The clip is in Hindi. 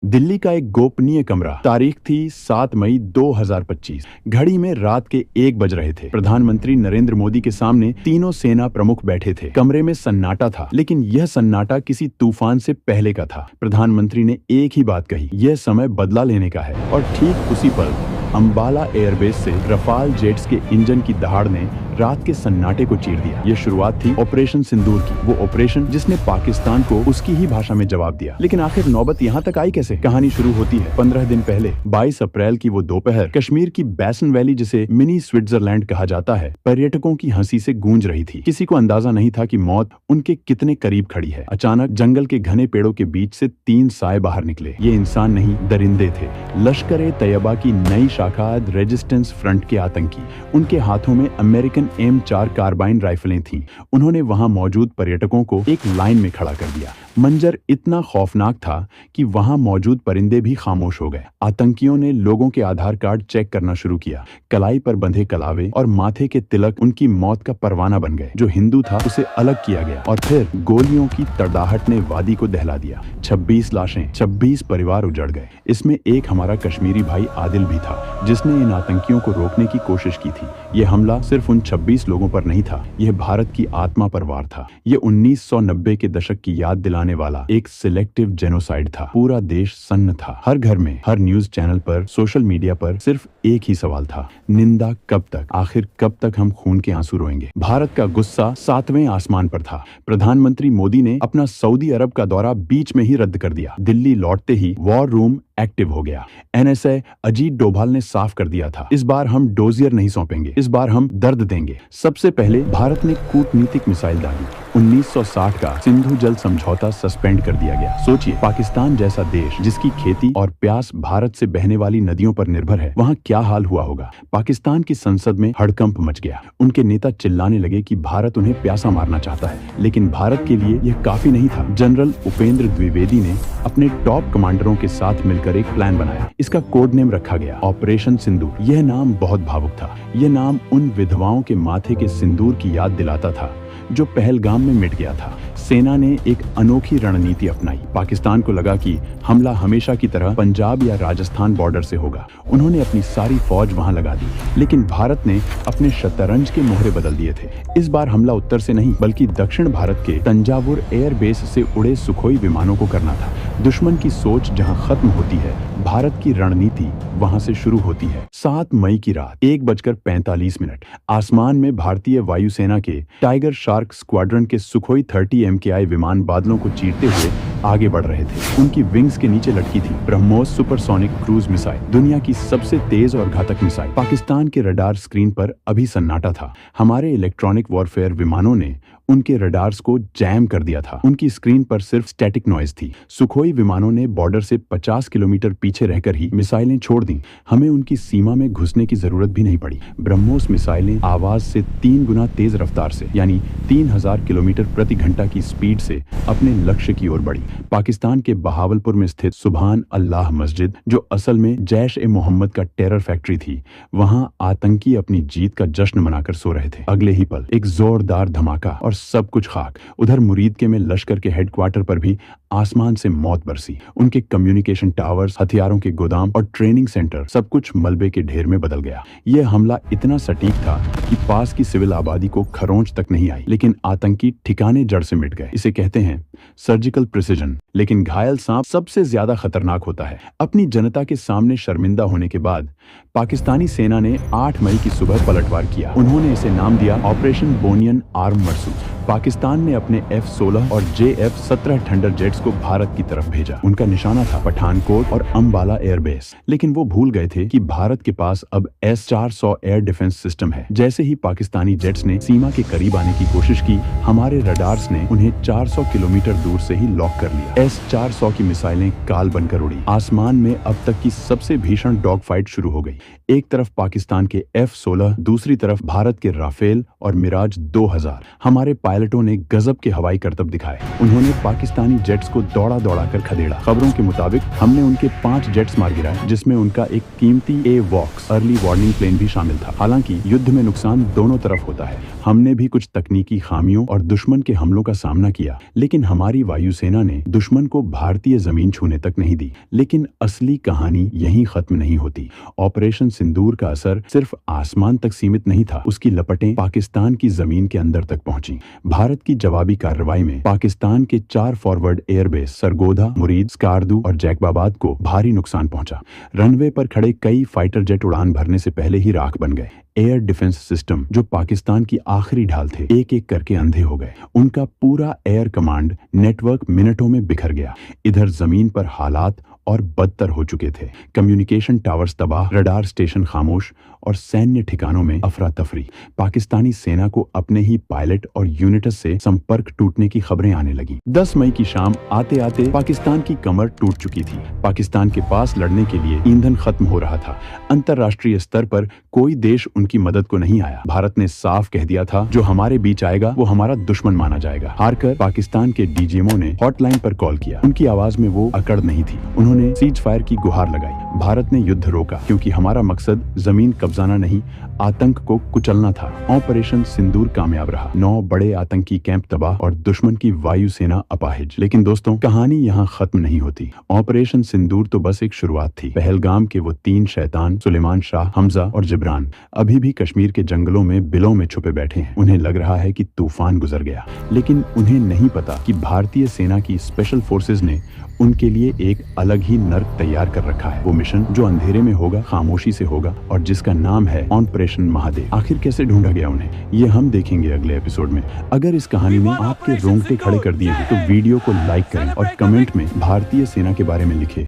दिल्ली का एक गोपनीय कमरा। तारीख थी 7 मई 2025। घड़ी में रात के 1 बज रहे थे। प्रधानमंत्री नरेंद्र मोदी के सामने तीनों सेना प्रमुख बैठे थे। कमरे में सन्नाटा था, लेकिन यह सन्नाटा किसी तूफान से पहले का था। प्रधानमंत्री ने एक ही बात कही, यह समय बदला लेने का है। और ठीक उसी पल अंबाला एयरबेस से रफाल जेट्स के इंजन की दहाड़ ने रात के सन्नाटे को चीर दिया। ये शुरुआत थी ऑपरेशन सिंदूर की, वो ऑपरेशन जिसने पाकिस्तान को उसकी ही भाषा में जवाब दिया। लेकिन आखिर नौबत यहाँ तक आई कैसे? कहानी शुरू होती है 15 दिन पहले, 22 अप्रैल की वो दोपहर। कश्मीर की बैसन वैली, जिसे मिनी स्विट्जरलैंड कहा जाता है, पर्यटकों की हंसी से गूंज रही थी। किसी को अंदाजा नहीं था कि मौत उनके कितने करीब खड़ी है। अचानक जंगल के घने पेड़ों के बीच से 3 साए बाहर निकले। ये इंसान नहीं, दरिंदे थे। लश्कर-ए-तैयबा की नई शाखा रेजिस्टेंस फ्रंट के आतंकी। उनके हाथों में अमेरिकन M4 कार्बाइन राइफलें थीं। उन्होंने वहां मौजूद पर्यटकों को एक लाइन में खड़ा कर दिया। मंजर इतना खौफनाक था कि वहां मौजूद परिंदे भी खामोश हो गए। आतंकियों ने लोगों के आधार कार्ड चेक करना शुरू किया। कलाई पर बंधे कलावे और माथे के तिलक उनकी मौत का परवाना बन गए। जो हिंदू था उसे अलग किया गया और फिर गोलियों की तड़ाहट ने वादी को दहला दिया। 26 लाशें, 26 परिवार उजड़ गए। इसमें एक हमारा कश्मीरी भाई आदिल भी था, जिसने इन आतंकियों को रोकने की कोशिश की थी। यह हमला सिर्फ उन 26 लोगों पर नहीं था, यह भारत की आत्मा पर वार था। यह 1990 के दशक की याद दिलाने वाला एक सिलेक्टिव जेनोसाइड था। पूरा देश सन्न था। हर घर में, हर न्यूज चैनल पर, सोशल मीडिया पर सिर्फ एक ही सवाल था, निंदा कब तक? आखिर कब तक हम खून के आंसू रोएंगे? भारत का गुस्सा 7वें आसमान पर था। प्रधानमंत्री मोदी ने अपना सऊदी अरब का दौरा बीच में ही रद्द कर दिया। दिल्ली लौटते ही वॉर रूम एक्टिव हो गया। NSA अजीत डोभाल ने साफ कर दिया था, इस बार हम डोजियर नहीं सौंपेंगे, इस बार हम दर्द देंगे। सबसे पहले भारत ने कूटनीतिक मिसाइल दागी। 1960 का सिंधु जल समझौता सस्पेंड कर दिया गया। सोचिए, पाकिस्तान जैसा देश जिसकी खेती और प्यास भारत से बहने वाली नदियों पर निर्भर है, वहाँ क्या हाल हुआ होगा। पाकिस्तान की संसद में हड़कंप मच गया। उनके नेता चिल्लाने लगे कि भारत उन्हें प्यासा मारना चाहता है, लेकिन भारत के लिए यह काफी नहीं था। जनरल उपेंद्र द्विवेदी ने अपने टॉप कमांडरों के साथ मिलकर एक प्लान बनाया। इसका कोड नेम रखा गया ऑपरेशन सिंदूर। यह नाम बहुत भावुक था। यह नाम उन विधवाओं के माथे के सिंदूर की याद दिलाता था जो पहलगाम में मिट गया था। सेना ने एक अनोखी रणनीति अपनाई। पाकिस्तान को लगा कि हमला हमेशा की तरह पंजाब या राजस्थान बॉर्डर से होगा। उन्होंने अपनी सारी फौज वहां लगा दी, लेकिन भारत ने अपने शतरंज के मोहरे बदल दिए थे। इस बार हमला उत्तर से नहीं, बल्कि दक्षिण भारत के तंजावुर एयरबेस से उड़े सुखोई विमानों को करना था। दुश्मन की सोच जहां खत्म होती है, भारत की रणनीति वहां से शुरू होती है। 7 मई की रात 1:45। आसमान में भारतीय वायुसेना के टाइगर शार्क स्क्वाड्रन के सुखोई 30 MKI विमान बादलों को चीरते हुए आगे बढ़ रहे थे। उनकी विंग्स के नीचे लटकी थी ब्रह्मोस सुपरसोनिक क्रूज मिसाइल, दुनिया की सबसे तेज और घातक मिसाइल। पाकिस्तान के रडार स्क्रीन पर अभी सन्नाटा था। हमारे इलेक्ट्रॉनिक वॉरफेयर विमानों ने उनके रडार्स को जैम कर दिया था। उनकी स्क्रीन पर सिर्फ स्टैटिक नॉइज थी। सुखोई विमानों ने बॉर्डर से 50 किलोमीटर पीछे रहकर ही मिसाइलें छोड़ दी। हमें उनकी सीमा में घुसने की जरूरत भी नहीं पड़ी। ब्रह्मोस मिसाइलें आवाज से 3 गुना तेज रफ्तार से, यानी 3000 किलोमीटर प्रति घंटा की स्पीड से अपने लक्ष्य की ओर बढ़ी। पाकिस्तान के बहावलपुर में स्थित सुभान अल्लाह मस्जिद, जो असल में जैश-ए-मोहम्मद का टेरर फैक्ट्री थी, वहां आतंकी अपनी जीत का जश्न मनाकर सो रहे थे। अगले ही पल एक जोरदार धमाका और सब कुछ खाक। उधर मुरीदके में लश्कर के हेडक्वार्टर पर भी आसमान से मौत बरसी। उनके कम्युनिकेशन टावर्स, हथियारों के गोदाम और ट्रेनिंग सेंटर, सब कुछ मलबे के ढेर में बदल गया। यह हमला इतना सटीक था कि पास की सिविल आबादी को खरोंच तक नहीं आई, लेकिन आतंकी ठिकाने जड़ से मिट गए। इसे कहते हैं सर्जिकल प्रिसिजन। लेकिन घायल सांप सबसे ज्यादा खतरनाक होता है। अपनी जनता के सामने शर्मिंदा होने के बाद पाकिस्तानी सेना ने 8 मई की सुबह पलटवार किया। उन्होंने इसे नाम दिया ऑपरेशन बोनियन आर्म मरसूल। पाकिस्तान ने अपने F-16 और JF-17 थंडर जेट्स को भारत की तरफ भेजा। उनका निशाना था पठानकोट और अंबाला एयरबेस। लेकिन वो भूल गए थे कि भारत के पास अब S-400 एयर डिफेंस सिस्टम है। जैसे ही पाकिस्तानी जेट्स ने सीमा के करीब आने की कोशिश की, हमारे रडार्स ने उन्हें 400 किलोमीटर दूर से ही लॉक कर लिया। S-400 की मिसाइलें काल बनकर उड़ी। आसमान में अब तक की सबसे भीषण डॉग फाइट शुरू हो गई। एक तरफ पाकिस्तान के F-16, दूसरी तरफ भारत के राफेल और मिराज 2000। हमारे पायलटों ने गजब के हवाई करतब दिखाए। उन्होंने पाकिस्तानी जेट्स को दौड़ा कर खदेड़ा। खबरों के मुताबिक हमने उनके 5 जेट्स मार गिराए, जिसमें उनका एक कीमती AWACS अर्ली वार्निंग प्लेन भी शामिल था। हालांकि युद्ध में नुकसान दोनों तरफ होता है। हमने भी कुछ तकनीकी खामियों और दुश्मन के हमलों का सामना किया, लेकिन हमारी वायुसेना ने दुश्मन को भारतीय जमीन छूने तक नहीं दी। लेकिन असली कहानी यहीं खत्म नहीं होती। ऑपरेशन सिंदूर का असर सिर्फ आसमान तक सीमित नहीं था, उसकी लपटें पाकिस्तान की जमीन के अंदर तक पहुंची। भारत की जवाबी कार्रवाई में पाकिस्तान के 4 फॉरवर्ड एयरबेस सरगोधा, मुरीद, स्कार्दू और जैकबाबाद को भारी नुकसान पहुंचा। रनवे पर खड़े कई फाइटर जेट उड़ान भरने से पहले ही राख बन गए। एयर डिफेंस सिस्टम, जो पाकिस्तान की आखिरी ढाल थे, एक एक करके अंधे हो गए। उनका पूरा एयर कमांड नेटवर्क मिनटों में बिखर गया। इधर जमीन पर हालात और बदतर हो चुके थे। कम्युनिकेशन टावर्स तबाह, रडार स्टेशन खामोश और सैन्य ठिकानों में अफरा तफरी। पाकिस्तानी सेना को अपने ही पायलट और यूनिट्स से संपर्क टूटने की खबरें आने लगी। 10 मई की शाम आते आते पाकिस्तान की कमर टूट चुकी थी। पाकिस्तान के पास लड़ने के लिए ईंधन खत्म हो रहा था। अंतर्राष्ट्रीय स्तर पर कोई देश उनकी मदद को नहीं आया। भारत ने साफ कह दिया था, जो हमारे बीच आएगा वो हमारा दुश्मन माना जाएगा। हारकर पाकिस्तान के DGMO ने हॉटलाइन पर कॉल किया। उनकी आवाज में वो अकड़ नहीं थी। उन्होंने सीज फायर की गुहार लगाई। भारत ने युद्ध रोका, क्योंकि हमारा मकसद जमीन कब्जाना नहीं, आतंक को कुचलना था। ऑपरेशन सिंदूर कामयाब रहा। 9 बड़े आतंकी कैंप तबाह और दुश्मन की वायुसेना अपाहिज। लेकिन दोस्तों, कहानी यहाँ खत्म नहीं होती। ऑपरेशन सिंदूर तो बस एक शुरुआत थी। पहलगाम के वो 3 शैतान, सुलेमान शाह, हमजा और जिब्रान, अभी भी कश्मीर के जंगलों में बिलों में छुपे बैठे हैं। उन्हें लग रहा है कि तूफान गुजर गया, लेकिन उन्हें नहीं पता कि भारतीय सेना की स्पेशल फोर्सेज ने उनके लिए एक अलग ही नर्क तैयार कर रखा है। वो मिशन जो अंधेरे में होगा, खामोशी से होगा, और जिसका नाम है ऑपरेशन महादेव। आखिर कैसे ढूंढा गया उन्हें, ये हम देखेंगे अगले एपिसोड में। अगर इस कहानी ने आपके रोंगटे खड़े कर दिए हैं तो वीडियो को लाइक करें और कमेंट में भारतीय सेना के बारे में लिखें।